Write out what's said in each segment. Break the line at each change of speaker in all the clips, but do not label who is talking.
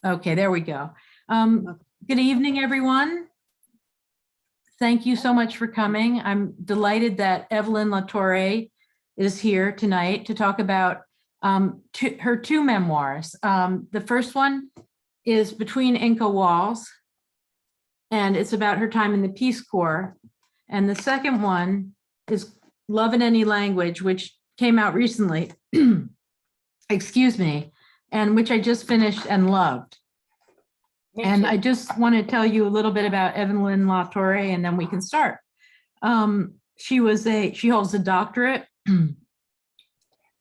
Okay, there we go. Good evening, everyone. Thank you so much for coming. I'm delighted that Evelyn LaTorre is here tonight to talk about her two memoirs. The first one is Between Inca Walls, and it's about her time in the Peace Corps. And the second one is Love in Any Language, which came out recently, excuse me, and which I just finished and loved. And I just want to tell you a little bit about Evelyn LaTorre, and then we can start. She holds a doctorate in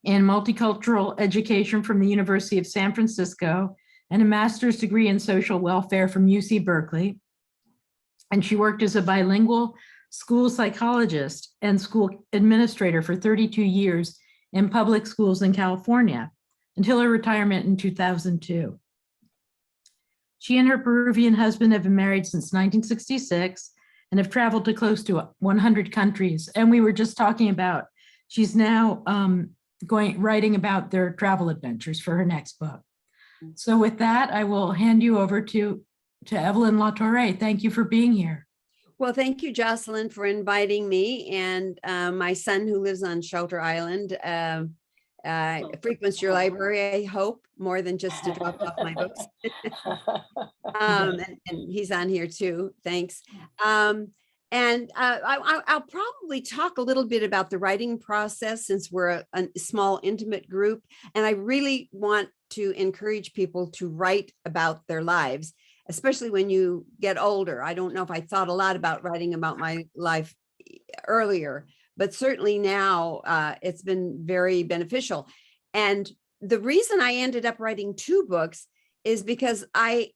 multicultural education from the University of San Francisco and a master's degree in social welfare from UC Berkeley. And she worked as a bilingual school psychologist and school administrator for 32 years in public schools in California until her retirement in 2002. She and her Peruvian husband have been married since 1966 and have traveled to close to 100 countries. And we were just talking about, she's now writing about their travel adventures for her next book. So with that, I will hand you over to Evelyn LaTorre. Thank you for being here.
Well, thank you, Jocelyn, for inviting me. And my son, who lives on Shelter Island, frequents your library, I hope, more than just to drop off my books. And he's on here too. Thanks. I'll probably talk a little bit about the writing process, since we're a small, intimate group. And I really want to encourage people to write about their lives, especially when you get older. I don't know if I thought a lot about writing about my life earlier, but certainly now it's been very beneficial. And the reason I ended up writing two books is because I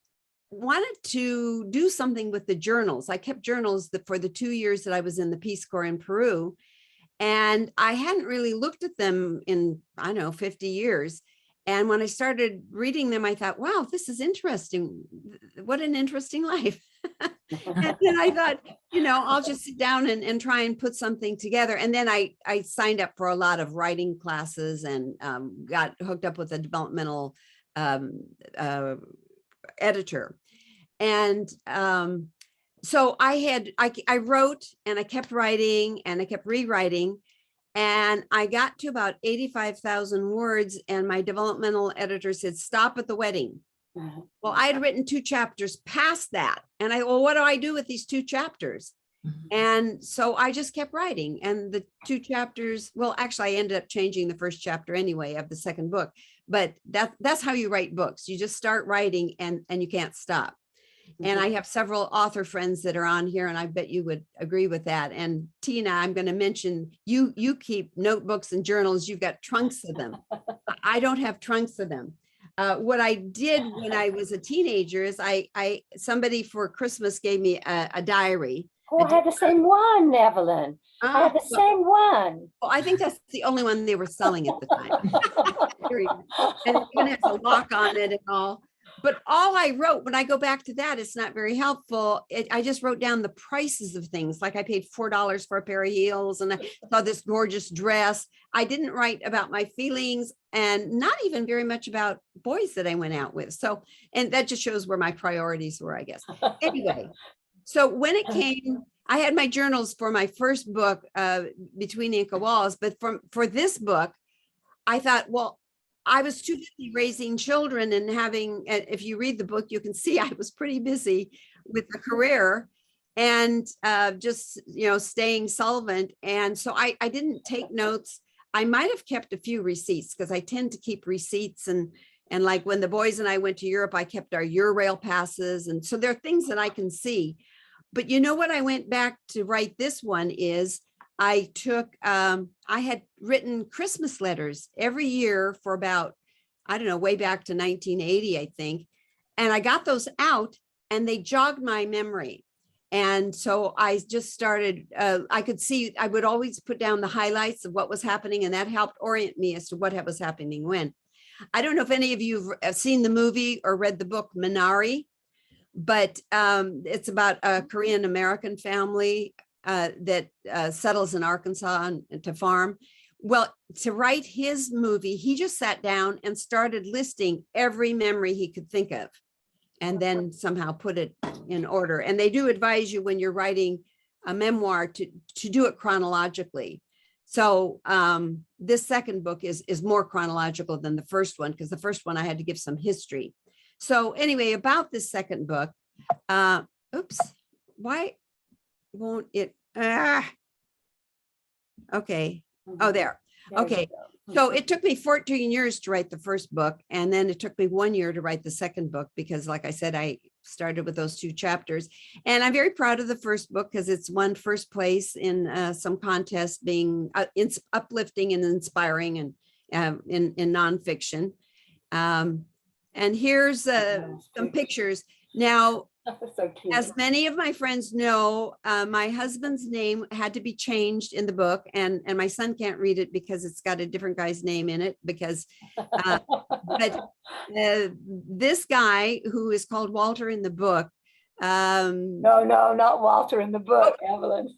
wanted to do something with the journals. I kept journals for the 2 years that I was in the Peace Corps in Peru. And I hadn't really looked at them in, I don't know, 50 years. And when I started reading them, I thought, wow, this is interesting. What an interesting life. And then I thought, I'll just sit down and try and put something together. And then I signed up for a lot of writing classes and got hooked up with a developmental editor. And so I wrote, and I kept writing, and I kept rewriting. And I got to about 85,000 words, and my developmental editor said, stop at the wedding. Well, I had written 2 chapters past that. And what do I do with these 2 chapters? And so I just kept writing. And the 2 chapters, well, actually, I ended up changing the first chapter anyway of the second book. But that's how you write books. You just start writing and you can't stop. And I have several author friends that are on here, and I bet you would agree with that. And Tina, I'm going to mention, you keep notebooks and journals. You've got trunks of them. I don't have trunks of them. What I did when I was a teenager is somebody for Christmas gave me a diary.
Oh, I had the same one, Evelyn. I had the same one.
Well, I think that's the only one they were selling at the time. And it even has a lock on it and all. But all I wrote, when I go back to that, it's not very helpful. I just wrote down the prices of things. Like I paid $4 for a pair of heels, and I saw this gorgeous dress. I didn't write about my feelings, and not even very much about boys that I went out with. So, and that just shows where my priorities were, I guess. Anyway, so when it came, I had my journals for my first book, Between Inca Walls. But for this book, I thought, well, I was too busy raising children and having, if you read the book, you can see I was pretty busy with the career and just, staying solvent. And so I didn't take notes. I might have kept a few receipts, because I tend to keep receipts. And like when the boys and I went to Europe, I kept our Eurail passes. And so there are things that I can see. But what I went back to write this one is, I had written Christmas letters every year for about, I don't know, way back to 1980, I think. And I got those out, and they jogged my memory. And so I just started, I could see, I would always put down the highlights of what was happening, and that helped orient me as to what was happening when. I don't know if any of you have seen the movie or read the book Minari, but it's about a Korean American family that settles in Arkansas to farm. Well, to write his movie, he just sat down and started listing every memory he could think of, and then somehow put it in order. And they do advise you when you're writing a memoir to do it chronologically. So this second book is more chronological than the first one, because the first one I had to give some history. So anyway, about this second book, oops, why won't it? Okay. Oh, there. Okay. So it took me 14 years to write the first book, and then it took me 1 year to write the second book, because like I said, I started with those 2 chapters. And I'm very proud of the first book because it's won first place in some contest, being uplifting and inspiring and in nonfiction. And here's some pictures. Now,
So cute.
as many of my friends know, my husband's name had to be changed in the book, and my son can't read it because it's got a different guy's name in it, because but this guy, who is called Walter in the book,
No, not Walter in the book, Evelyn.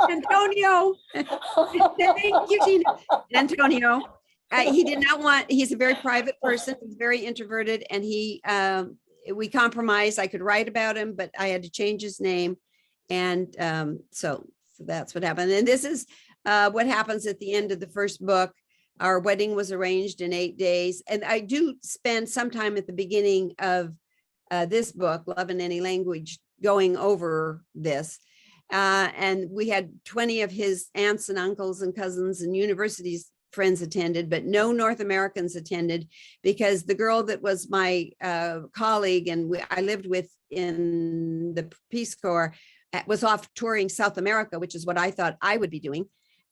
Antonio, thank you, Tina. Antonio, he did not want, he's a very private person, he's very introverted, and we compromised. I could write about him, but I had to change his name. And so that's what happened. And this is what happens at the end of the first book. Our wedding was arranged in 8 days. And I do spend some time at the beginning of this book, Love in Any Language, going over this. And we had 20 of his aunts and uncles and cousins and universities friends attended, but no North Americans attended, because the girl that was my colleague and I lived with in the Peace Corps was off touring South America, which is what I thought I would be doing.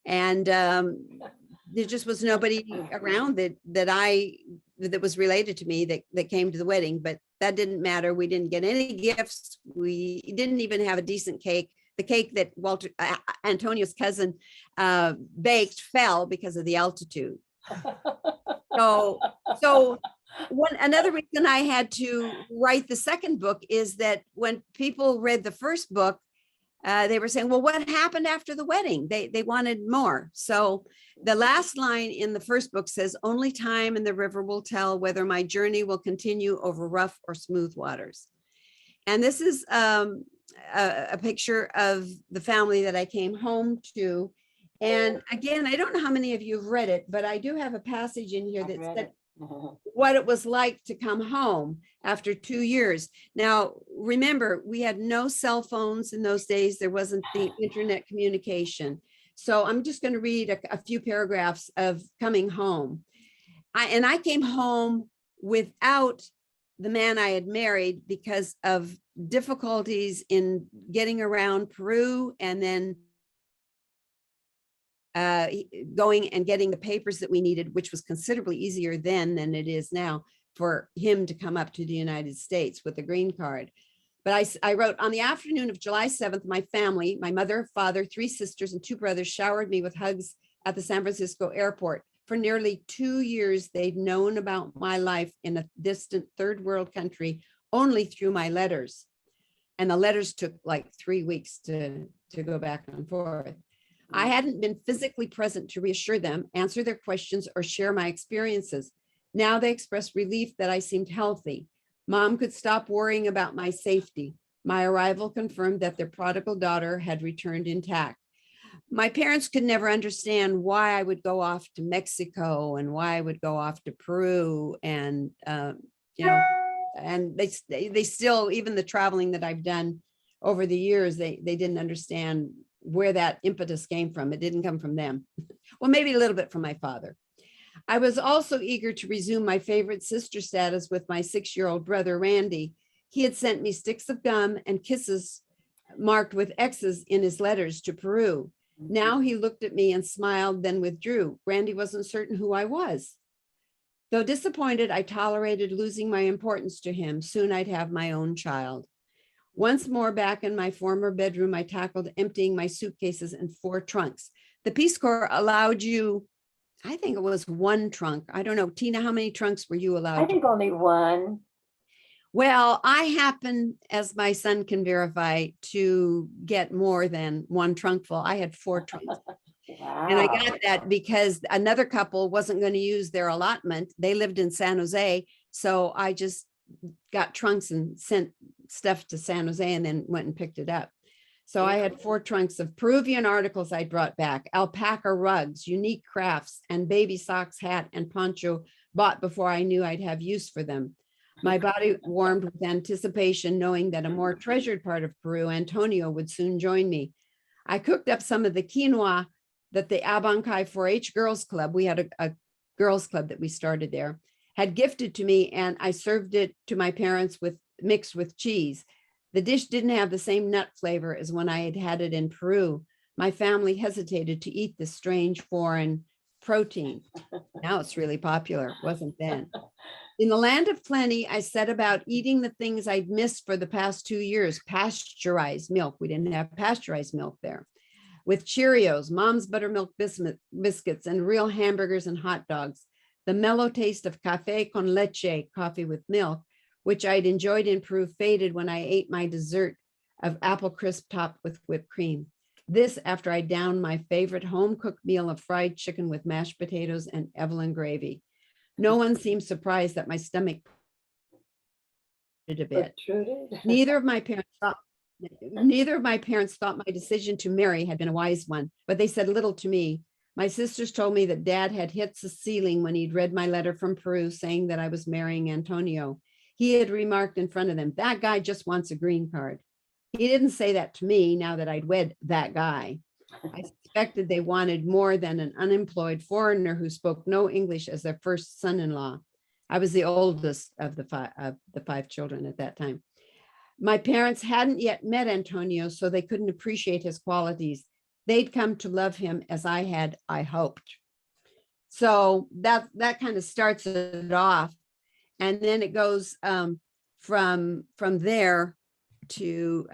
And there just was nobody around that was related to me that came to the wedding, but that didn't matter. We didn't get any gifts. We didn't even have a decent cake. The cake that Walter, Antonio's cousin, baked fell because of the altitude. So another reason I had to write the second book is that when people read the first book, they were saying, well, what happened after the wedding? They wanted more. So the last line in the first book says, only time and the river will tell whether my journey will continue over rough or smooth waters. And this is a picture of the family that I came home to. And again, I don't know how many of you have read it, but I do have a passage in here that said what it was like to come home after 2 years. Now, remember, we had no cell phones in those days. There wasn't the internet communication. So I'm just going to read a few paragraphs of coming home. I came home without the man I had married because of difficulties in getting around Peru, and then going and getting the papers that we needed, which was considerably easier then than it is now for him to come up to the United States with a green card. But I wrote, on the afternoon of July 7th, my family, my mother, father, 3 sisters, and 2 brothers showered me with hugs at the San Francisco airport. For nearly 2 years, they'd known about my life in a distant third world country only through my letters. And the letters took like 3 weeks to go back and forth. I hadn't been physically present to reassure them, answer their questions, or share my experiences. Now they expressed relief that I seemed healthy. Mom could stop worrying about my safety. My arrival confirmed that their prodigal daughter had returned intact. My parents could never understand why I would go off to Mexico and why I would go off to Peru, and and they still, even the traveling that I've done over the years, they didn't understand where that impetus came from. It didn't come from them. Well, maybe a little bit from my father. I was also eager to resume my favorite sister status with my 6-year-old brother, Randy. He had sent me sticks of gum and kisses marked with X's in his letters to Peru. Now he looked at me and smiled, then withdrew. Randy wasn't certain who I was. Though disappointed, I tolerated losing my importance to him. Soon I'd have my own child. Once more back in my former bedroom, I tackled emptying my suitcases and 4 trunks. The Peace Corps allowed you, I think it was 1 trunk. I don't know. Tina, how many trunks were you allowed?
I think only 1.
Well, I happen, as my son can verify, to get more than 1 trunk full. I had 4 trunks. And I
Wow.
got that because another couple wasn't going to use their allotment. They lived in San Jose. So I just got trunks and sent stuff to San Jose and then went and picked it up. So I had 4 trunks of Peruvian articles I brought back, alpaca rugs, unique crafts, and baby socks, hat, and poncho bought before I knew I'd have use for them. My body warmed with anticipation, knowing that a more treasured part of Peru, Antonio, would soon join me. I cooked up some of the quinoa that the Abancay 4-H Girls Club, we had a girls club that we started there, had gifted to me, and I served it to my parents with mixed with cheese. The dish didn't have the same nut flavor as when I had had it in Peru. My family hesitated to eat this strange foreign protein. Now it's really popular, it wasn't then. In the land of plenty, I set about eating the things I'd missed for the past 2 years. Pasteurized milk. We didn't have pasteurized milk there. With Cheerios, Mom's buttermilk biscuits, and real hamburgers and hot dogs. The mellow taste of café con leche, coffee with milk, which I'd enjoyed in Peru, faded when I ate my dessert of apple crisp topped with whipped cream. This after I downed my favorite home-cooked meal of fried chicken with mashed potatoes and Evelyn gravy. No one seemed surprised that my stomach a bit.
Protruded.
Neither of my parents thought my decision to marry had been a wise one, but they said little to me. My sisters told me that Dad had hit the ceiling when he'd read my letter from Peru saying that I was marrying Antonio. He had remarked in front of them, "That guy just wants a green card." He didn't say that to me now that I'd wed that guy. I suspected they wanted more than an unemployed foreigner who spoke no English as their first son-in-law. I was the oldest of the 5 children at that time. My parents hadn't yet met Antonio, so they couldn't appreciate his qualities. They'd come to love him as I had, I hoped. So that kind of starts it off. And then it goes from there to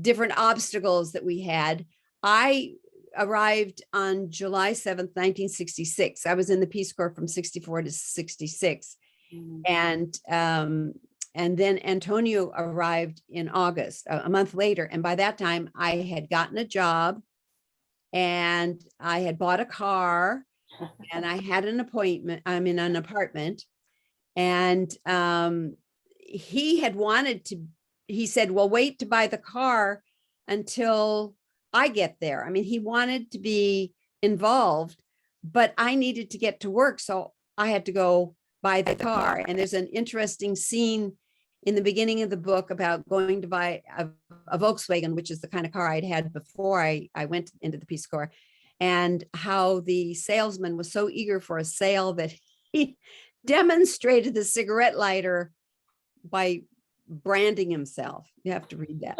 different obstacles that we had. I arrived on July 7th, 1966. I was in the Peace Corps from 64 to 66. And then Antonio arrived in August, a month later. And by that time I had gotten a job and I had bought a car and I had an appointment. I'm in an apartment. And he had wanted to, he said, well, wait to buy the car until I get there. I mean, he wanted to be involved, but I needed to get to work. So I had to go buy the car. And there's an interesting scene in the beginning of the book about going to buy a Volkswagen, which is the kind of car I'd had before I went into the Peace Corps, and how the salesman was so eager for a sale that he demonstrated the cigarette lighter by branding himself. You have to read that.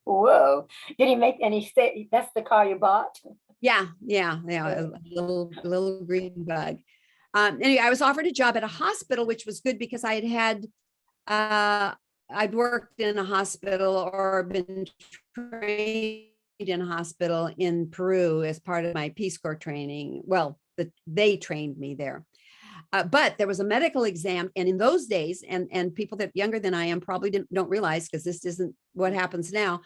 Whoa. Did he make any say that's the car you bought?
Yeah. A little green bug. Anyway, I was offered a job at a hospital, which was good because I had I'd worked in a hospital or been trained in a hospital in Peru as part of my Peace Corps training. Well, they trained me there. But there was a medical exam. And in those days, and people that younger than I am probably don't realize, because this isn't what happens now,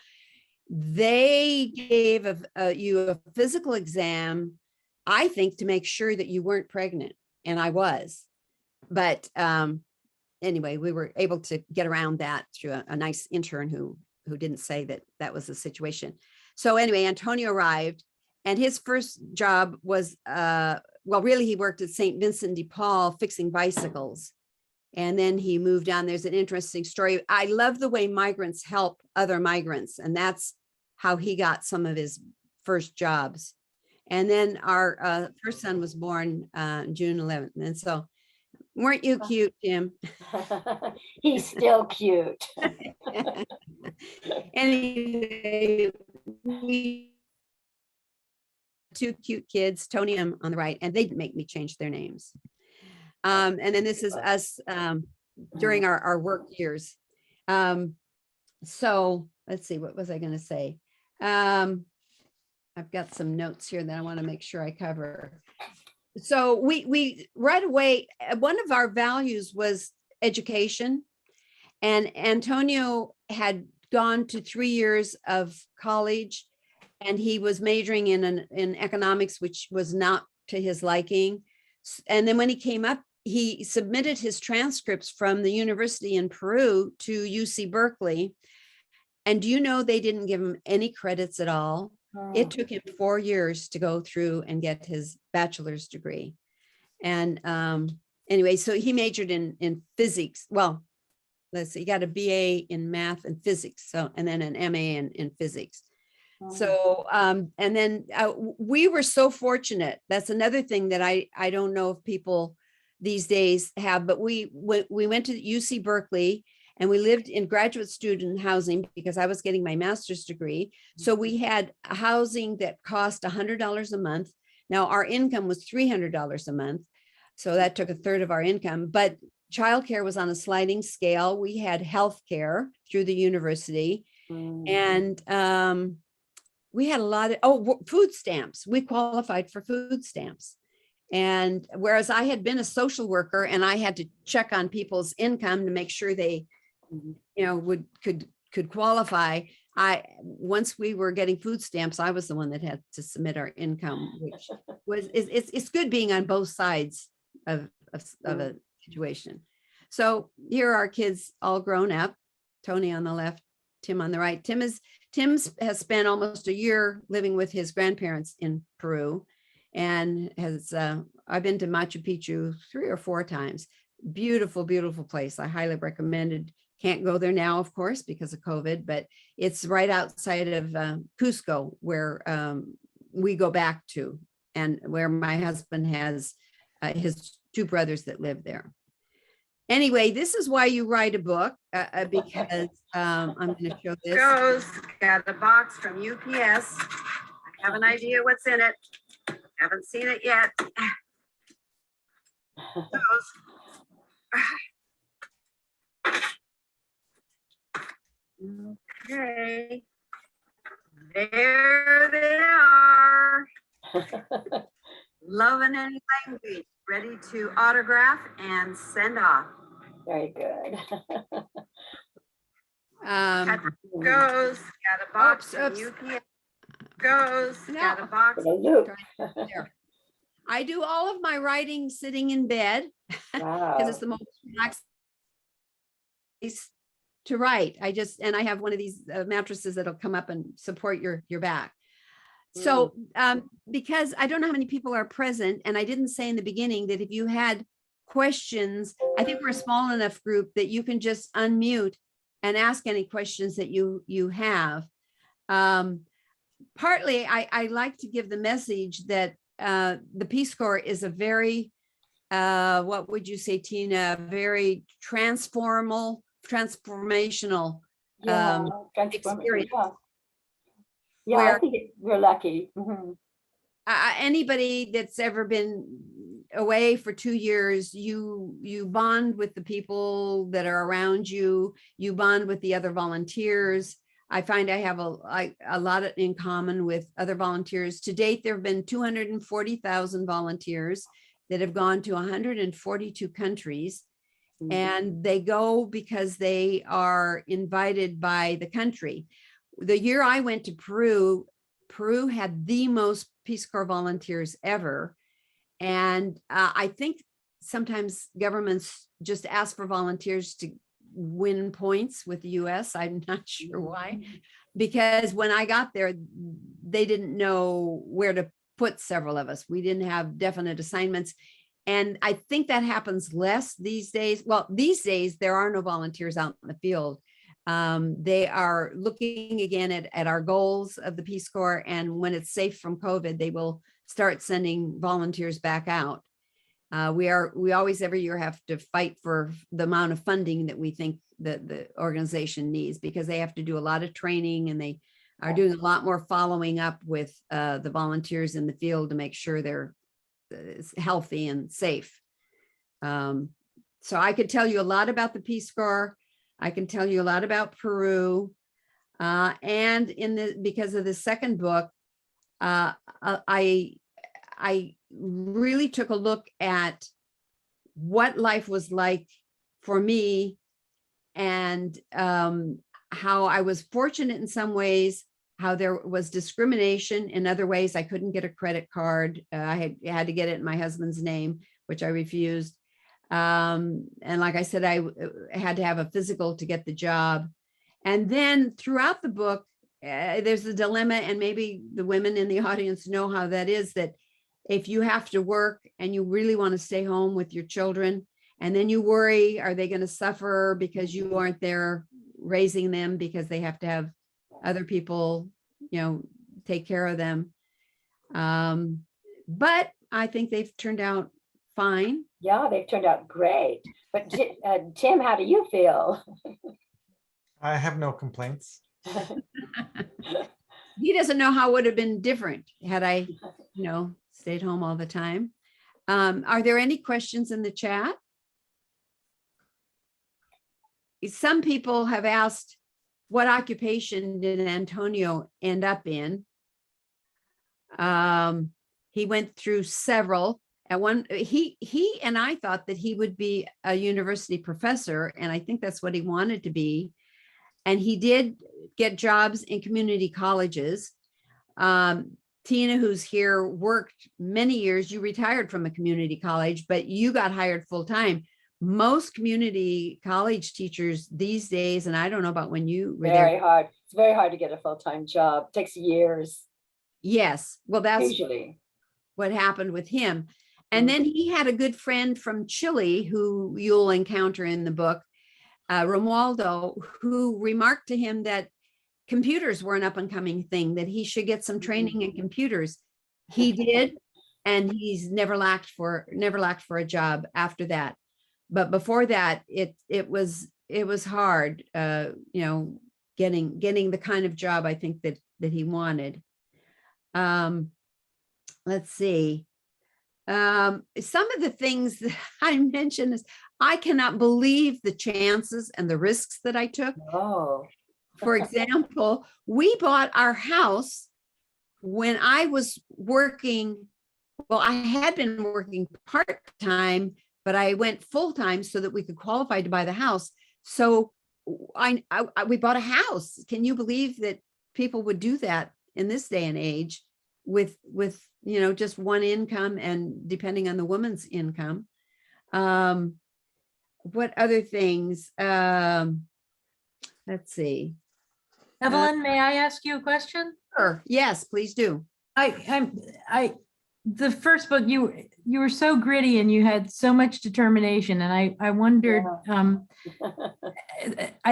they gave you a physical exam, I think, to make sure that you weren't pregnant. And I was. But anyway, we were able to get around that through a nice intern who didn't say that was the situation. So anyway, Antonio arrived, and his first job was, well, really, he worked at St. Vincent de Paul fixing bicycles. And then he moved on. There's an interesting story. I love the way migrants help other migrants. And that's how he got some of his first jobs. And then our first son was born June 11th. And so, weren't you cute, Jim?
He's still cute.
Anyway, two cute kids, Tony on the right, and they make me change their names. And then this is us during our work years. So let's see, what was I going to say? I've got some notes here that I want to make sure I cover. So we right away, one of our values was education, and Antonio had gone to 3 years of college and he was majoring in economics, which was not to his liking. And then when he came up, he submitted his transcripts from the university in Peru to UC Berkeley. And do you know they didn't give him any credits at all? It took him 4 years to go through and get his bachelor's degree. And anyway, so he majored in physics. Well, let's see, he got a BA in math and physics. So, and then an MA in physics. So, and then we were so fortunate. That's another thing that I don't know if people these days have, but we went to UC Berkeley and we lived in graduate student housing because I was getting my master's degree. So we had housing that cost $100 a month. Now our income was $300 a month. So that took a third of our income, but childcare was on a sliding scale. We had health care through the university, and we had a lot of, food stamps. We qualified for food stamps. And whereas I had been a social worker and I had to check on people's income to make sure they, could qualify. Once we were getting food stamps, I was the one that had to submit our income, which it's good being on both sides of a situation. So here are our kids all grown up, Tony on the left, Tim on the right. Tim has spent almost a year living with his grandparents in Peru, and I've been to Machu Picchu 3 or 4 times. Beautiful, beautiful place. I highly recommend it. Can't go there now, of course, because of COVID, but it's right outside of Cusco, where we go back to, and where my husband has his 2 brothers that live there. Anyway, this is why you write a book, because I'm going to show this. Got a box from UPS. I have an idea what's in it. Haven't seen it yet. Okay. There they are. Love in any language, ready to autograph and send off.
Very good.
Goes, got a box from UPS. Goes, got a box. There. I do all of my writing sitting in bed because it's the most relaxed place to write. I have one of these mattresses that'll come up and support your back. So because I don't know how many people are present, and I didn't say in the beginning that if you had questions, I think we're a small enough group that you can just unmute and ask any questions that you have. Partly, I like to give the message that the Peace Corps is a very, what would you say, Tina, very transformational experience.
Yeah, I think we're lucky.
Anybody that's ever been away for 2 years, you bond with the people that are around you. You bond with the other volunteers. I find I have a lot in common with other volunteers. To date, there have been 240,000 volunteers that have gone to 142 countries. And they go because they are invited by the country. The year I went to Peru had the most Peace Corps volunteers ever. And I think sometimes governments just ask for volunteers to win points with the US. I'm not sure why, because when I got there, they didn't know where to put several of us. We didn't have definite assignments. And I think that happens less these days. Well, these days, there are no volunteers out in the field. They are looking again at our goals of the Peace Corps. And when it's safe from COVID, they will start sending volunteers back out. We always every year have to fight for the amount of funding that we think that the organization needs, because they have to do a lot of training, and they are doing a lot more following up with the volunteers in the field to make sure they're healthy and safe. So I could tell you a lot about the Peace Corps. I can tell you a lot about Peru. And because of the second book, I really took a look at what life was like for me, and how I was fortunate in some ways, how there was discrimination in other ways. I couldn't get a credit card. I had to get it in my husband's name, which I refused. And like I said, I had to have a physical to get the job. And then throughout the book, there's the dilemma, and maybe the women in the audience know how that is, that if you have to work and you really want to stay home with your children, and then you worry, are they going to suffer because you aren't there raising them because they have to have other people, take care of them. But I think they've turned out fine.
Yeah, they've turned out great. But Tim, how do you feel?
I have no complaints.
He doesn't know how it would have been different had I, stayed home all the time. Are there any questions in the chat? Some people have asked, what occupation did Antonio end up in? He went through several. At one, he and I thought that he would be a university professor, and I think that's what he wanted to be. And he did get jobs in community colleges. Tina, who's here, worked many years. You retired from a community college, but you got hired full time. Most community college teachers these days, and I don't know about when you were
Very
there.
hard. It's very hard to get a full-time job. It takes years,
Yes, well, that's
usually.
what happened with him. And then he had a good friend from Chile who you'll encounter in the book, Romualdo, who remarked to him that computers were an up and coming thing, that he should get some training in computers. He did, and he's never lacked for a job after that. But before that, it was hard, getting the kind of job I think that he wanted. Let's see. Some of the things that I mentioned is I cannot believe the chances and the risks that I took.
Oh,
For example, we bought our house when I was working. Well, I had been working part-time, but I went full-time so that we could qualify to buy the house. So we bought a house. Can you believe that people would do that in this day and age with just one income and depending on the woman's income? What other things? Let's see.
Evelyn, may I ask you a question?
Sure. Yes, please do.
The first book, you were so gritty and you had so much determination, and I wondered, I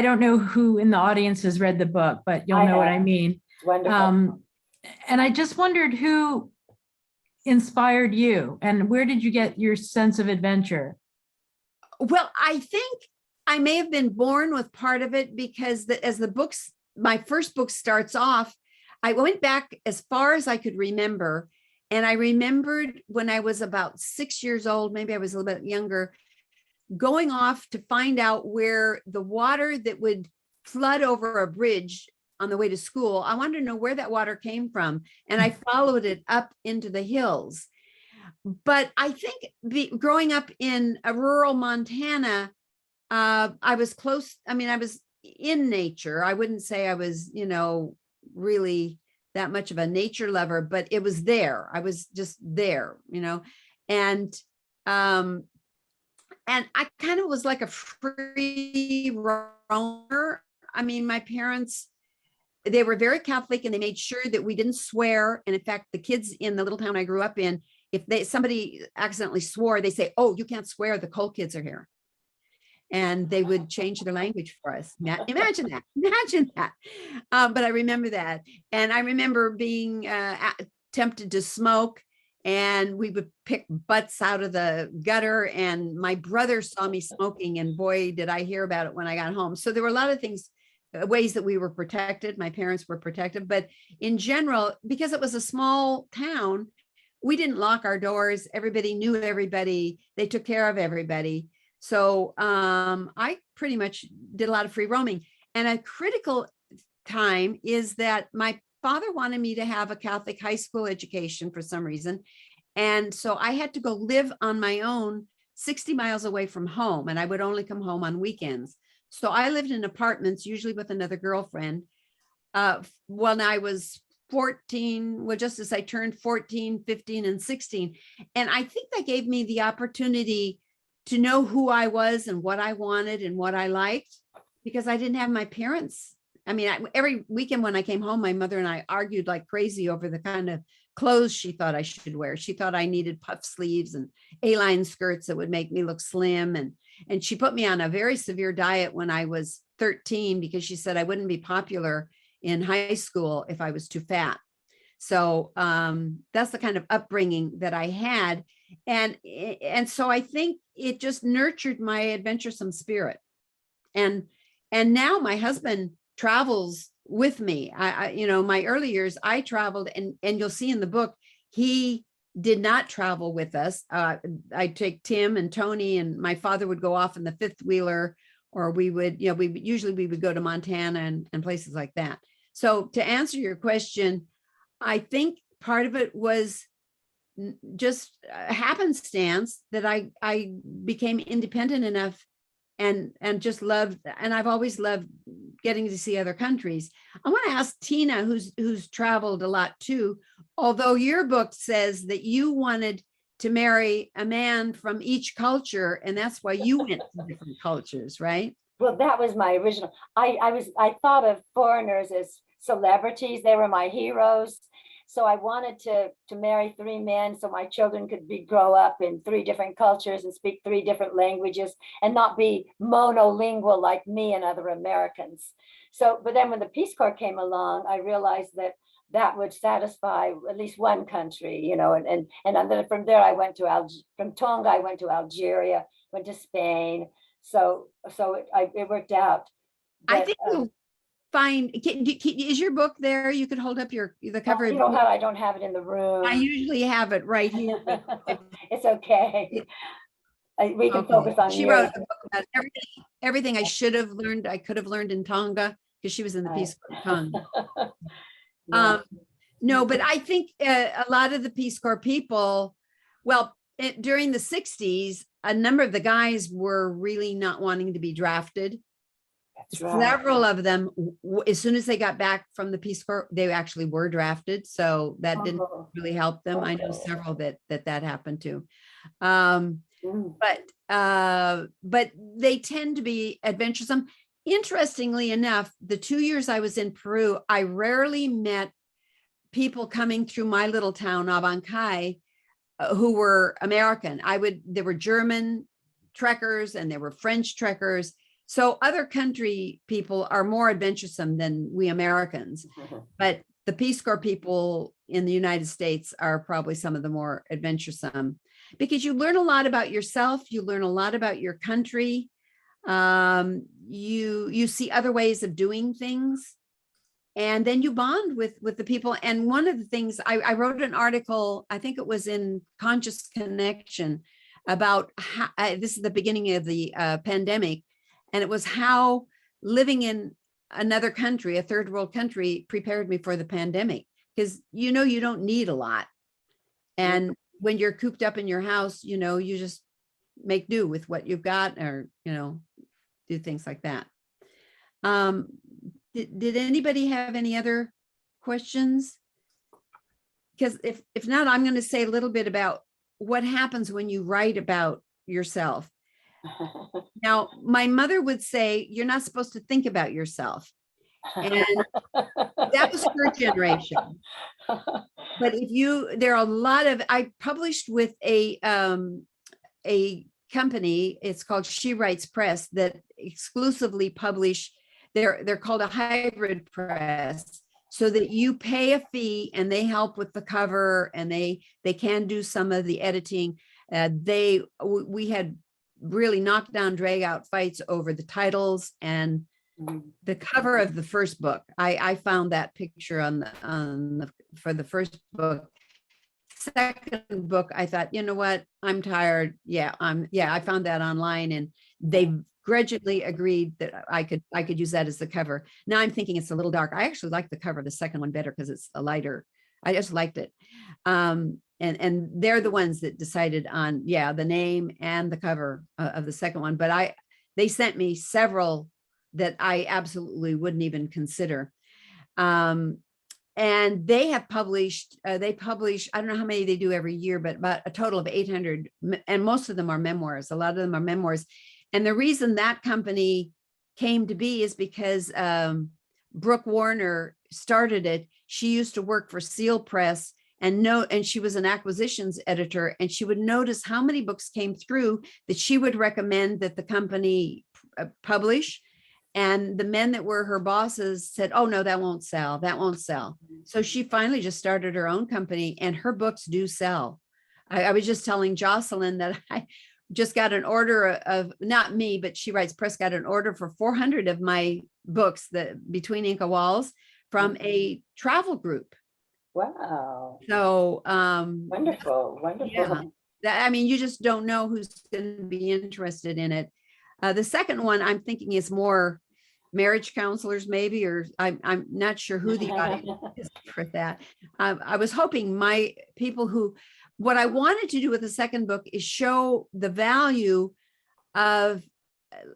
don't know who in the audience has read the book, but you'll know what I mean.
it's wonderful.
And I just wondered who inspired you and where did you get your sense of adventure?
Well, I think I may have been born with part of it because my first book starts off, I went back as far as I could remember. And I remembered when I was about 6 years old, maybe I was a little bit younger, going off to find out where the water that would flood over a bridge on the way to school, I wanted to know where that water came from. And I followed it up into the hills. But I think growing up in a rural Montana, I was close. I mean, I was in nature. I wouldn't say I was, really that much of a nature lover, but it was there. I was just there, and I kind of was like a free roamer. I mean, my parents, they were very Catholic and they made sure that we didn't swear. And in fact, the kids in the little town I grew up in, if somebody accidentally swore, they say, "Oh, you can't swear. The Cole kids are here." And they would change their language for us. Imagine that. But I remember that. And I remember being tempted to smoke, and we would pick butts out of the gutter. And my brother saw me smoking, and boy, did I hear about it when I got home. So there were a lot of things, ways that we were protected. My parents were protected. But in general, because it was a small town, we didn't lock our doors. Everybody knew everybody. They took care of everybody. So I pretty much did a lot of free roaming. And a critical time is that my father wanted me to have a Catholic high school education for some reason. And so I had to go live on my own 60 miles away from home, and I would only come home on weekends. So I lived in apartments, usually with another girlfriend. when I was 14, well, just as I turned 14, 15, and 16. And I think that gave me the opportunity to know who I was and what I wanted and what I liked, because I didn't have my parents. I mean, every weekend when I came home, my mother and I argued like crazy over the kind of clothes she thought I should wear. She thought I needed puff sleeves and A-line skirts that would make me look slim. And she put me on a very severe diet when I was 13 because she said I wouldn't be popular in high school if I was too fat. So that's the kind of upbringing that I had. And so I think it just nurtured my adventuresome spirit. And now my husband travels with me. My early years, I traveled, and you'll see in the book, he did not travel with us. I'd take Tim and Tony, and my father would go off in the fifth wheeler, or we would go to Montana and places like that. So to answer your question, I think part of it was just happenstance that I became independent enough and just loved, and I've always loved getting to see other countries. I want to ask Tina, who's traveled a lot too, although your book says that you wanted to marry a man from each culture, and that's why you went to different cultures, right?
Well, that was my original. I thought of foreigners as celebrities. They were my heroes. So I wanted to marry 3 men so my children could grow up in 3 different cultures and speak 3 different languages and not be monolingual like me and other Americans. So, but then when the Peace Corps came along, I realized that would satisfy at least one country, and then from there I went to from Tonga, I went to Algeria, went to Spain. So it worked out.
I think you'll find, is your book there? You could hold up the cover.
I don't have it in the room.
I usually have it right here.
It's okay. We can focus on
She wrote a book about everything I should have learned. I could have learned in Tonga, because she was in the Peace Corps in Tonga. No, but I think a lot of the Peace Corps people, during the 60s, a number of the guys were really not wanting to be drafted.
That's right.
Several of them, as soon as they got back from the Peace Corps, they actually were drafted. So that didn't really help them. I know several that happened to. But they tend to be adventuresome. Interestingly enough, the 2 years I was in Peru, I rarely met people coming through my little town, Abancay, who were American. There were German trekkers and there were French trekkers. So other country people are more adventuresome than we Americans, but the Peace Corps people in the United States are probably some of the more adventuresome, because you learn a lot about yourself. You learn a lot about your country. You see other ways of doing things, and then you bond with the people. And one of the things I wrote an article, I think it was in Conscious Connection, about how, this is the beginning of the pandemic. And it was how living in another country, a third world country, prepared me for the pandemic. Because, you don't need a lot. And when you're cooped up in your house, you just make do with what you've got, or, do things like that. Did anybody have any other questions? Because if not, I'm going to say a little bit about what happens when you write about yourself. Now, my mother would say, you're not supposed to think about yourself. And that was her generation. But there are a lot of, I published with a company, it's called She Writes Press, that exclusively publish, they're called a hybrid press, so that you pay a fee and they help with the cover, and they can do some of the editing. We had really knockdown, drag out fights over the titles and the cover of the first book. I found that picture for the first book. Second book, I thought, you know what, I'm tired. I found that online, and they grudgingly agreed that I could use that as the cover. Now I'm thinking it's a little dark. I actually like the cover of the second one better because it's a lighter. I just liked it. And they're the ones that decided on, the name and the cover of the second one. But they sent me several that I absolutely wouldn't even consider. And they have published, I don't know how many they do every year, but about a total of 800, and most of them are memoirs. A lot of them are memoirs. And the reason that company came to be is because Brooke Warner started it. She used to work for Seal Press, and she was an acquisitions editor, and she would notice how many books came through that she would recommend that the company publish. And the men that were her bosses said, oh, no, that won't sell. That won't sell. So she finally just started her own company, and her books do sell. I was just telling Jocelyn that I just got an order of, not me, but she writes press, got an order for 400 of my books, between Inca Walls, from a travel group.
Wow.
So
Wonderful, wonderful.
I mean, you just don't know who's going to be interested in it. The second one I'm thinking is more marriage counselors, maybe, or I'm not sure who the audience is for that. I was hoping my people what I wanted to do with the second book is show the value of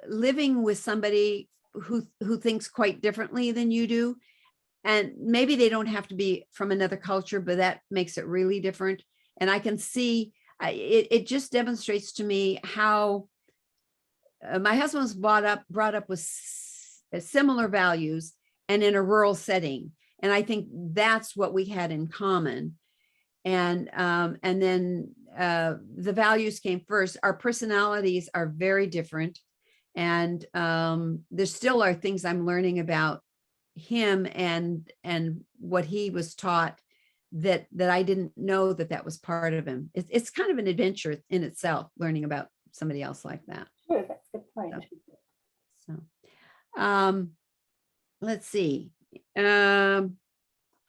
living with somebody who thinks quite differently than you do. And maybe they don't have to be from another culture, but that makes it really different. And I can see it just demonstrates to me how my husband was brought up with similar values and in a rural setting. And I think that's what we had in common. And then the values came first. Our personalities are very different. And there still are things I'm learning about him and what he was taught that I didn't know that was part of him. It's kind of an adventure in itself, learning about somebody else like that.
Sure, that's a good point.
So, let's see. I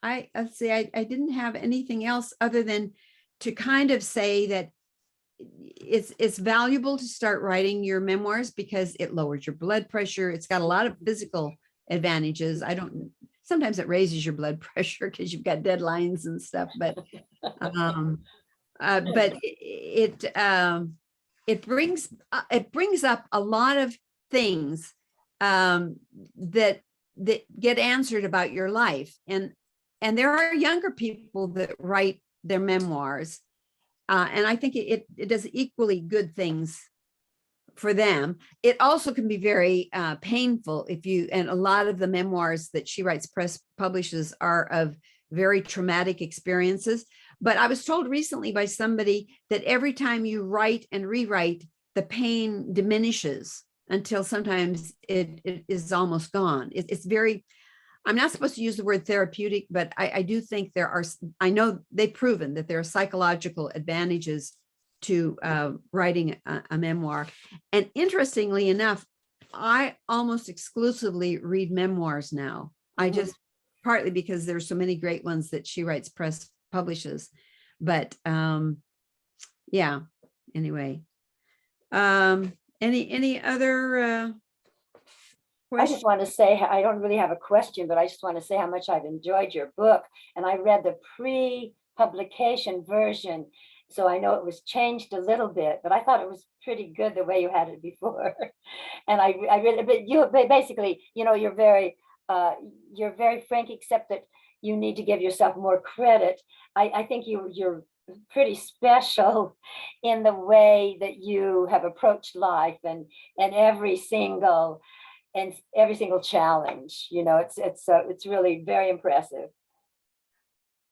didn't have anything else other than to kind of say that it's valuable to start writing your memoirs because it lowers your blood pressure. It's got a lot of physical advantages. Sometimes it raises your blood pressure because you've got deadlines and stuff, but it brings up a lot of things that get answered about your life. And there are younger people that write their memoirs. And I think it does equally good things for them. It also can be very painful and a lot of the memoirs that she writes, press publishes, are of very traumatic experiences. But I was told recently by somebody that every time you write and rewrite, the pain diminishes until sometimes it is almost gone. It's very, I'm not supposed to use the word therapeutic, but I do think I know they've proven that there are psychological advantages to writing a memoir. And interestingly enough, I almost exclusively read memoirs now. I just, partly because there's so many great ones that she writes, press publishes, but yeah, anyway. Any other
I just want to say, I don't really have a question, but I just want to say how much I've enjoyed your book. And I read the pre-publication version, so I know it was changed a little bit, but I thought it was pretty good the way you had it before. And I really, but you basically, you're very frank, except that you need to give yourself more credit. I think you're pretty special in the way that you have approached life and every single challenge. It's really very impressive.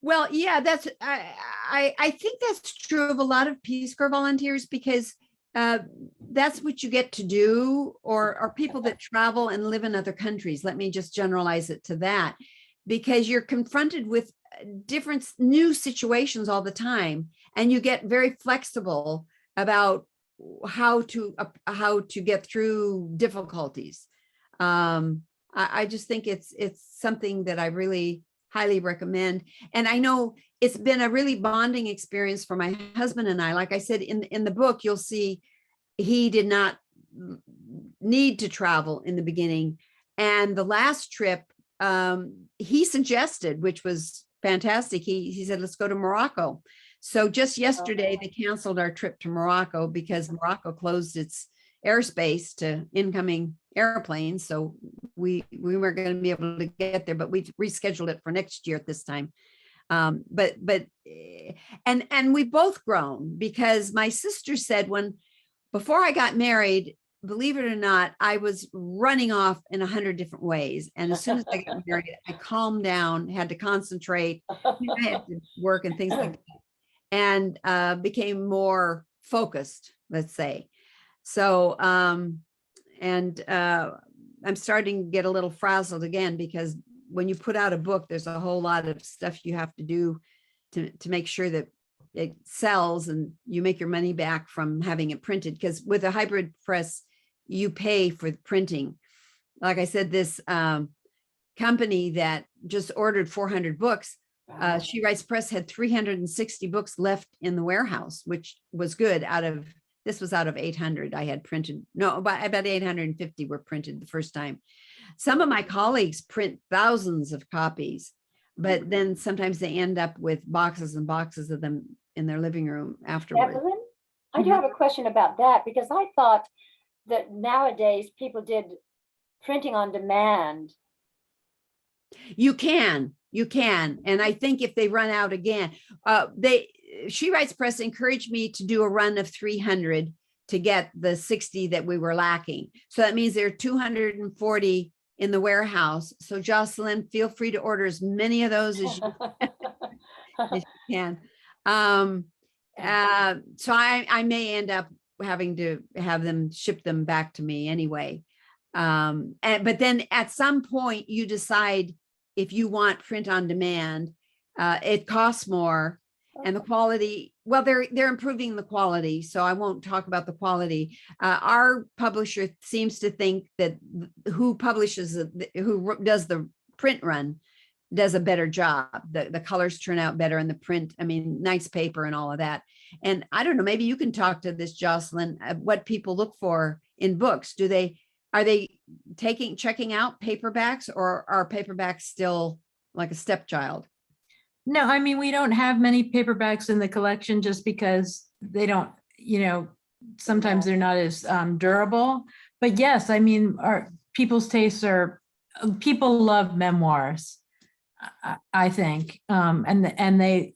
Well, yeah, I think that's true of a lot of Peace Corps volunteers, because that's what you get to do, or people that travel and live in other countries. Let me just generalize it to that, because you're confronted with different new situations all the time, and you get very flexible about how to get through difficulties. I just think it's something that I really highly recommend. And I know it's been a really bonding experience for my husband and I. Like I said, in the book, you'll see he did not need to travel in the beginning. And the last trip, he suggested, which was fantastic. He said, let's go to Morocco. So just yesterday, they canceled our trip to Morocco because Morocco closed its airspace to incoming airplane, so we weren't going to be able to get there, but we rescheduled it for next year at this time. And we've both grown, because my sister said before I got married, believe it or not, I was running off in 100 different ways. And as soon as I got married, I calmed down, had to concentrate, I had to work and things like that, and became more focused, let's say. So, I'm starting to get a little frazzled again, because when you put out a book, there's a whole lot of stuff you have to do to make sure that it sells and you make your money back from having it printed. Because with a hybrid press, you pay for the printing. Like I said, this company that just ordered 400 books, She Writes Press had 360 books left in the warehouse, which was good. This was out of 800 I had printed. No, about 850 were printed the first time. Some of my colleagues print thousands of copies, but then sometimes they end up with boxes and boxes of them in their living room afterwards.
Evelyn, I do have a question about that, because I thought that nowadays people did printing on demand.
You can. And I think if they run out again, She Writes Press encouraged me to do a run of 300 to get the 60 that we were lacking. So that means there are 240 in the warehouse. So Jocelyn, feel free to order as many of those as you can. So I may end up having to have them ship them back to me anyway. But then at some point you decide if you want print on demand. It costs more, and the quality, well, they're improving the quality, so I won't talk about the quality. Our publisher seems to think that who does the print run does a better job. The colors turn out better in the print. I mean, nice paper and all of that. And I don't know, maybe you can talk to this, Jocelyn, what people look for in books. Are they checking out paperbacks, or are paperbacks still like a stepchild?
No, I mean, we don't have many paperbacks in the collection just because they don't, sometimes they're not as durable. But yes, I mean, people's tastes people love memoirs, I think, and they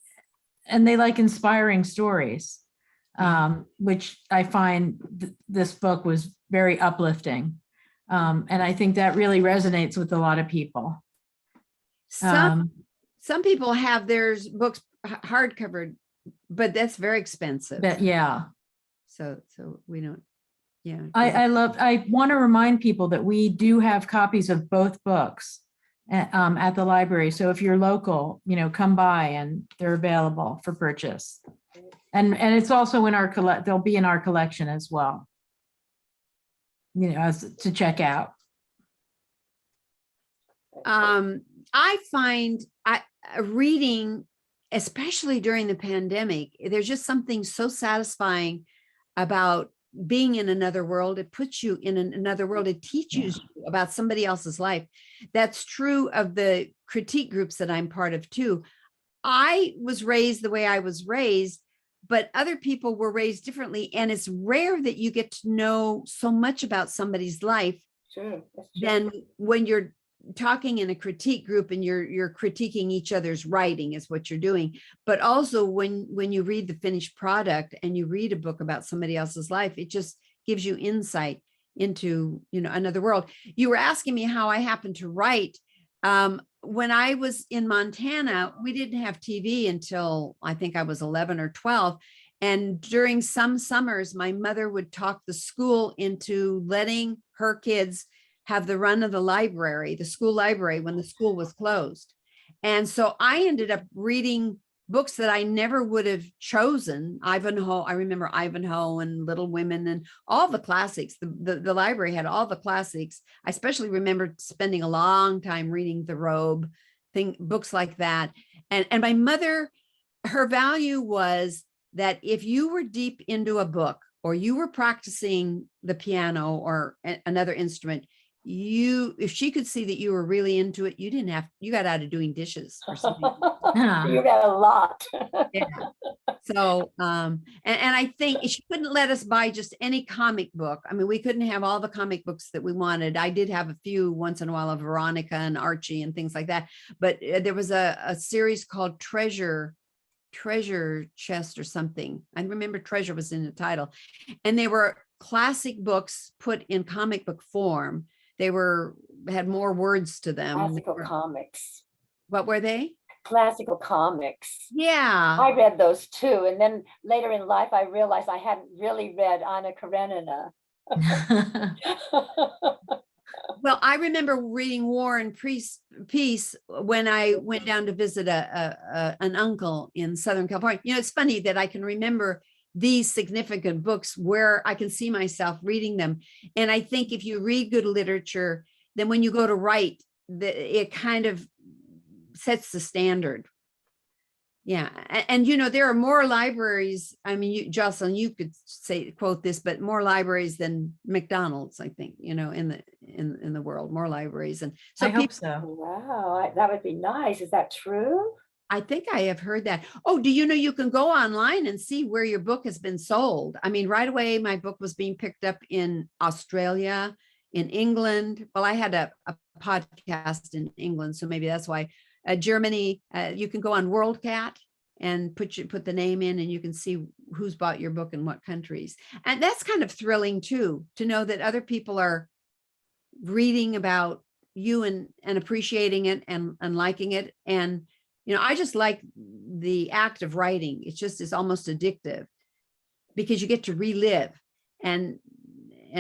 like inspiring stories, which I find this book was very uplifting. And I think that really resonates with a lot of people.
Some people have their books hardcover, but that's very expensive.
But yeah.
So we don't, yeah.
I want to remind people that we do have copies of both books at the library. So if you're local, come by, and they're available for purchase. And it's also in they'll be in our collection as well, to check out.
I find reading, especially during the pandemic, there's just something so satisfying about being in another world. It puts you in another world. It teaches you about somebody else's life. That's true of the critique groups that I'm part of too. I was raised the way I was raised, but other people were raised differently. And it's rare that you get to know so much about somebody's life.
Sure,
than when you're talking in a critique group and you're critiquing each other's writing is what you're doing. But also when you read the finished product and you read a book about somebody else's life, it just gives you insight into, another world. You were asking me how I happened to write. When I was in Montana, we didn't have TV until I think I was 11 or 12. And during some summers, my mother would talk the school into letting her kids have the run of the school library, when the school was closed. And so I ended up reading books that I never would have chosen. Ivanhoe, I remember Ivanhoe and Little Women and all the classics. The library had all the classics. I especially remember spending a long time reading The Robe, books like that. And my mother, her value was that if you were deep into a book, or you were practicing the piano or another instrument, if she could see that you were really into it, you got out of doing dishes or something.
You got a lot.
Yeah. So, and I think she couldn't let us buy just any comic book. I mean, we couldn't have all the comic books that we wanted. I did have a few once in a while of Veronica and Archie and things like that. But there was a series called Treasure Chest or something. I remember Treasure was in the title. And they were classic books put in comic book form. They had more words to them.
Classical comics.
What were they?
Classical comics.
Yeah.
I read those too. And then later in life, I realized I hadn't really read Anna Karenina.
Well, I remember reading War and Peace when I went down to visit an uncle in Southern California. You know, it's funny that I can remember these significant books where I can see myself reading them. And I think if you read good literature, then when you go to write, it kind of sets the standard. Yeah. And you know, there are more libraries. I mean, Jocelyn, you could quote this, but more libraries than McDonald's, I think, you know, in the world, more libraries. And so
I hope so.
Wow, that would be nice. Is that true?
I think I have heard that. Oh, do you know you can go online and see where your book has been sold? I mean, right away, my book was being picked up in Australia, in England. Well, I had a podcast in England, so maybe that's why. Germany, you can go on WorldCat and put the name in, and you can see who's bought your book in what countries. And that's kind of thrilling too, to know that other people are reading about you and appreciating it and liking it. And you know, I just like the act of writing. It's almost addictive because you get to relive. And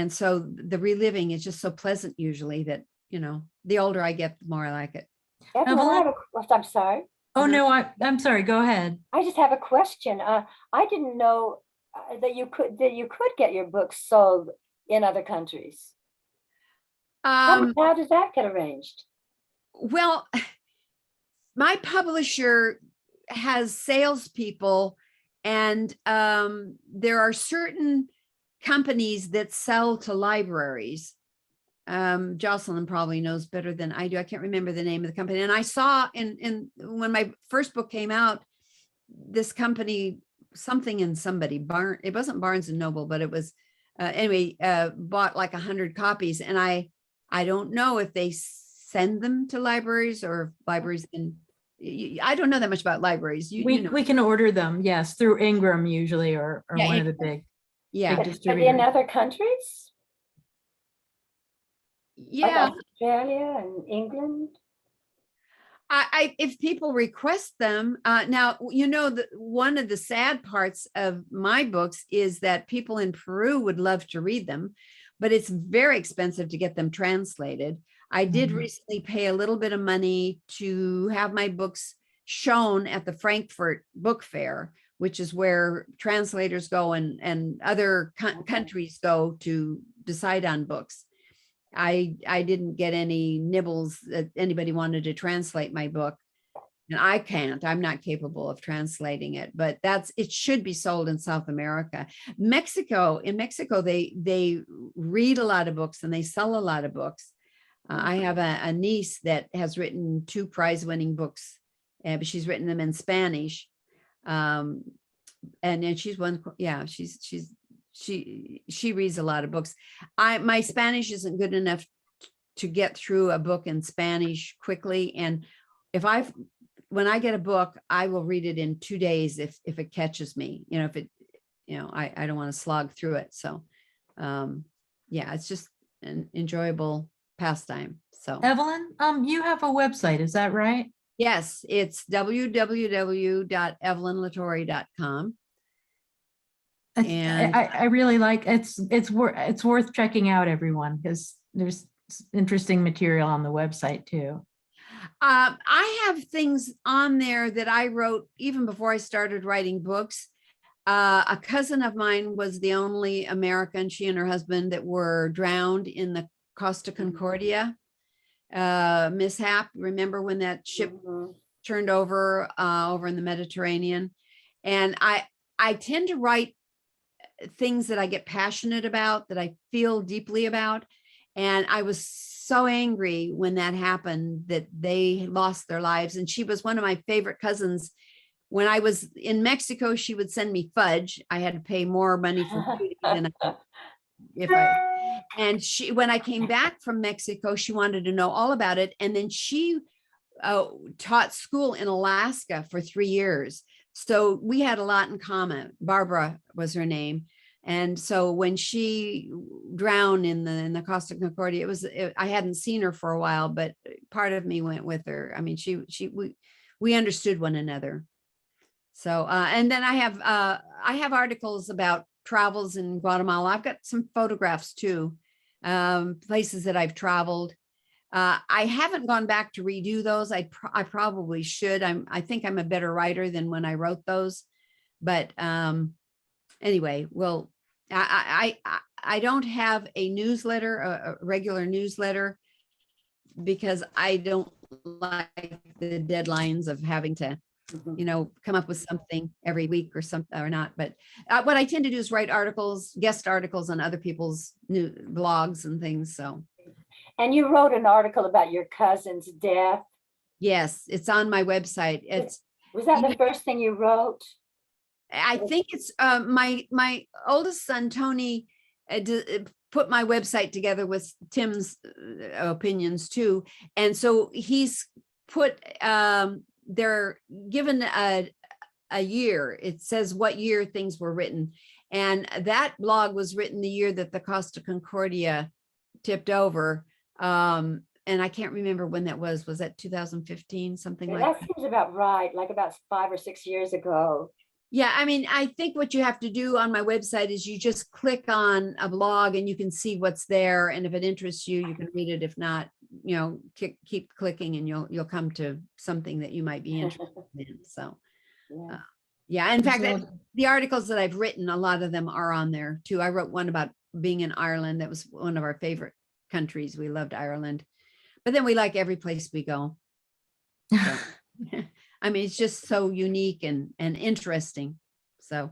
so the reliving is just so pleasant usually that, you know, the older I get, the more I like it.
Evelyn, I'm sorry.
Oh, no, I'm sorry. Go ahead.
I just have a question. I didn't know that you could get your books sold in other countries. How does that get arranged?
Well, my publisher has salespeople, and there are certain companies that sell to libraries. Jocelyn probably knows better than I do. I can't remember the name of the company. And I saw in when my first book came out, this company, something in somebody, it wasn't Barnes and Noble, but it was bought like 100 copies. And I don't know if they send them to libraries or libraries I don't know that much about libraries.
We can order them, yes, through Ingram usually, or one of the big distributors.
In other countries?
Yeah.
Like Australia and England?
If people request them, now, you know, one of the sad parts of my books is that people in Peru would love to read them, but it's very expensive to get them translated. I did recently pay a little bit of money to have my books shown at the Frankfurt Book Fair, which is where translators go and other countries go to decide on books. I didn't get any nibbles that anybody wanted to translate my book, and I'm not capable of translating it, but it should be sold in South America. In Mexico, they read a lot of books and they sell a lot of books. I have a niece that has written 2 prize-winning books, but she's written them in Spanish. And then she's one, yeah, she reads a lot of books. My Spanish isn't good enough to get through a book in Spanish quickly. And when I get a book, I will read it in 2 days if it catches me, I don't want to slog through it. So, yeah, it's just an enjoyable pastime. So
Evelyn, you have a website, is that right?
Yes, it's www.evelynlatorre.com. And
I really like it's worth checking out, everyone, because there's interesting material on the website too.
I have things on there that I wrote even before I started writing books. A cousin of mine was the only American, she and her husband, that were drowned in the Costa Concordia mishap. Remember when that ship turned over in the Mediterranean? And I tend to write things that I get passionate about, that I feel deeply about. And I was so angry when that happened, that they lost their lives. And she was one of my favorite cousins. When I was in Mexico, she would send me fudge. I had to pay more money for food than and when I came back from Mexico, she wanted to know all about it. And then she taught school in Alaska for 3 years. So we had a lot in common. Barbara was her name. And so when she drowned in the Costa Concordia, I hadn't seen her for a while, but part of me went with her. I mean, we understood one another. So, and then I have articles about travels in Guatemala. I've got some photographs too, places that I've traveled. I haven't gone back to redo those. I probably should. I think I'm a better writer than when I wrote those, but anyway, well, I don't have a newsletter, a regular newsletter, because I don't like the deadlines of having to, come up with something every week or something or not. But what I tend to do is write articles, guest articles on other people's new blogs and things. So.
And you wrote an article about your cousin's death.
Yes, it's on my website.
Was that the first thing you wrote?
I think it's my oldest son, Tony, put my website together with Tim's opinions too. And so he's put, they're given a year. It says what year things were written. And that blog was written the year that the Costa Concordia tipped over. And I can't remember when that was. Was that 2015, something like that?
That seems about right, like about 5 or 6 years ago.
Yeah, I mean, I think what you have to do on my website is you just click on a blog and you can see what's there. And if it interests you, you can read it. If not, keep clicking and you'll come to something that you might be interested in. So, yeah. In fact, the articles that I've written, a lot of them are on there too. I wrote one about being in Ireland. That was one of our favorite countries. We loved Ireland, but then we like every place we go. So, I mean, it's just so unique and interesting. So,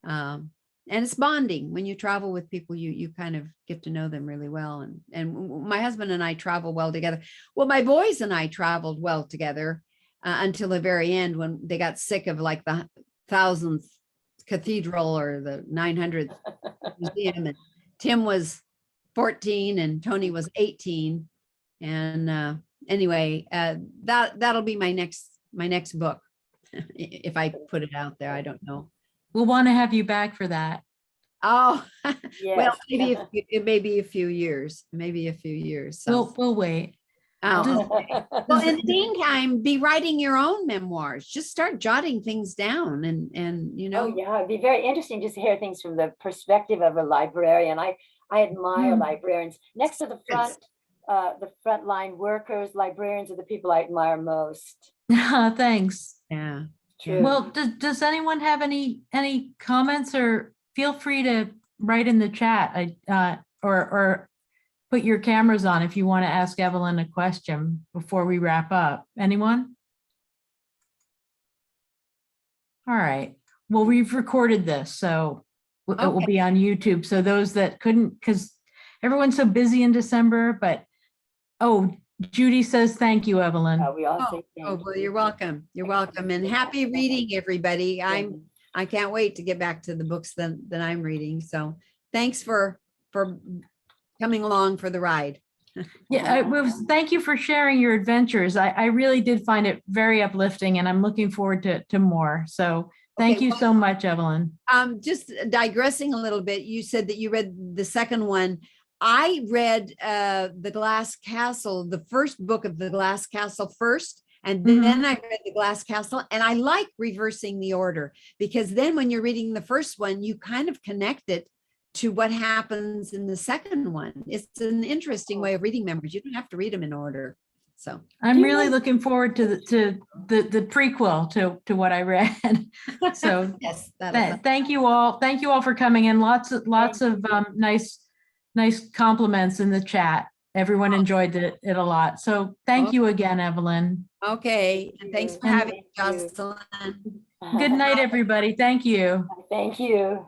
and it's bonding when you travel with people, you kind of get to know them really well. And my husband and I travel well together. Well, my boys and I traveled well together until the very end, when they got sick of like the 1000th cathedral or the 900th museum. And Tim was 14 and Tony was 18. And anyway, that'll be my next book. If I put it out there, I don't know.
We'll want to have you back for that.
Oh,
Yes.
well, maybe it may be a few years, So.
We'll wait.
Oh, okay. Well, in the meantime, be writing your own memoirs. Just start jotting things down and
Oh yeah, it'd be very interesting just to hear things from the perspective of a librarian. I admire librarians. Next to the frontline workers, librarians are the people I admire most.
Thanks.
Yeah.
True.
Well, does anyone have any comments, or feel free to write in the chat, or put your cameras on if you want to ask Evelyn a question before we wrap up. Anyone? All right. Well, we've recorded this, so it will be on YouTube. So those that couldn't, because everyone's so busy in December, but Judy says, thank you, Evelyn.
We all say thank you.
Well, you're welcome. You're welcome. And happy reading, everybody. I can't wait to get back to the books that I'm reading. So thanks for coming along for the ride.
Yeah, thank you for sharing your adventures. I really did find it very uplifting, and I'm looking forward to more. So thank you so much, Evelyn.
Just digressing a little bit, you said that you read the second one. I read The Glass Castle, the first book of The Glass Castle first, and then I read The Glass Castle, and I like reversing the order, because then when you're reading the first one, you kind of connect it to what happens in the second one. It's an interesting way of reading memoirs. You don't have to read them in order. So
I'm really looking forward to the prequel to what I read. So
yes,
thank you all. Thank you all for coming in. Lots of nice compliments in the chat. Everyone enjoyed it a lot. So thank you again, Evelyn.
Okay. And thanks for having me, Jocelyn.
Good night, everybody. Thank you.
Thank you.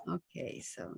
Okay, so